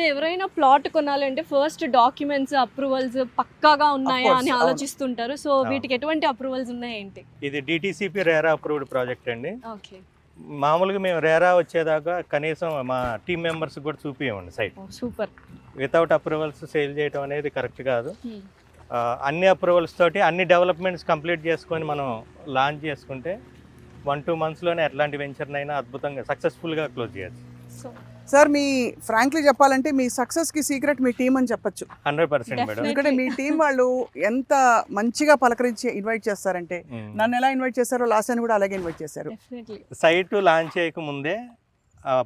అయితే ఎవరైనా ప్లాట్ కొనాలంటే ఫస్ట్ డాక్యుమెంట్స్ అప్రూవల్స్ పక్కాగా ఉన్నాయా అని ఆలోచిస్తుంటారు. సో వీటికి ఎటువంటి అప్రూవల్స్ ఉన్నాయి ఏంటి? ఇది డిటిసిపి రేరా అప్రూవ్డ్ ప్రాజెక్ట్ అండి. ఓకే, మామూలుగా మేము రేరా వచ్చేదాకా కనీసం మా టీం మెంబర్స్ కూడా చూపివ్వండి site. Super. Without approvals sale చేయడం అనేది కరెక్ట్ కాదు. అన్ని అప్రూవల్స్ తోటి అన్ని డెవలప్మెంట్స్ కంప్లీట్ చేసుకొని మనం లాంచ్ చేసుకుంటే 1-2 మంత్స్లోనే ఎట్లాంటి వెంచర్నైనా అద్భుతంగా సక్సెస్ఫుల్గా క్లోజ్ చేయొచ్చు. సార్ మీ ఫ్రాంక్లీ చెప్పాలంటే మీ సక్సెస్ కి సీక్రెట్ మీ టీం అని చెప్పొచ్చు. 100% మేడం. ఎందుకంటే మీ టీం వాళ్ళు ఎంత మంచిగా పలకరించి ఇన్వైట్ చేస్తారంటే, నన్ను ఎలా ఇన్వైట్ చేశారో లాస్ట్ అని కూడా అలాగే ఇన్వైట్ చేశారు. సైట్ లాంచ్ చేయక ముందే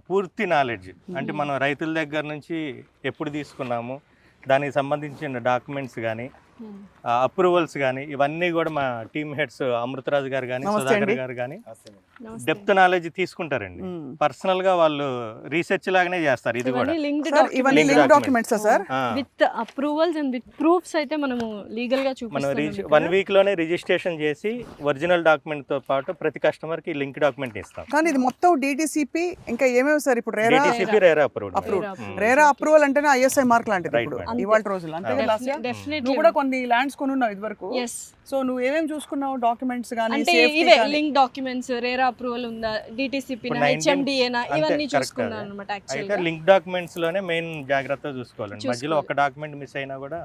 పూర్తి నాలెడ్జ్, అంటే మనం రైతుల దగ్గర నుంచి ఎప్పుడు తీసుకున్నాము, దానికి సంబంధించిన డాక్యుమెంట్స్ కానీ అప్రూవల్స్ కానీ ఇవన్నీ కూడా మా టీమ్ హెడ్స్ అమృతరాజు గారు కానీ సుధాకర్ గారు కానీ డెప్త్ నాలెడ్జ్ తీసుకుంటారండి. పర్సనల్ గా వాళ్ళు రీసెర్చ్ లాగానే చేస్తారు. ఇది కూడా ఇవన్నీ link documents sir, with approvals and with proofs అయితే మనము లీగల్ గా మనం 1 వీక్ లోనే రిజిస్ట్రేషన్ చేసి ఒరిజినల్ డాక్యుమెంట్ తో పాటు ప్రతి కస్టమర్ కి లింక్ డాక్యుమెంట్ ఇస్తాం. కానీ ఇది మొత్తం డిటిసిపి ఇంకా ఏమేమి సార్? ఇప్పుడు DTCP RERA approved. RERA approval అంటేనే ఐఎస్ఐ మార్క్ లాంటిది ఇప్పుడు ఇవాళ రోజులు. అంతే కదా, నువ్వు కూడా కొన్ని ల్యాండ్స్ కొనున్నావు ఇది వరకు. సో నువ్వు ఏమేమి చూసుకున్నావు డాక్యుమెంట్స్ గానీ? అంటే ఇవే లింక్ డాక్యుమెంట్స్, రేరా అప్రూవల్ ఉందా, డిటిసిపి నా, హెచ్ఎండిఏ నా, ఇవన్నీ చూసుకున్నాను అన్నమాట. యాక్చువల్లీ లింక్ డాక్యుమెంట్స్ లోనే మెయిన్ జాగ్రత్తగా చూసుకోవాలండి. మధ్యలో ఒక డాక్యుమెంట్ మిస్ అయినా కూడా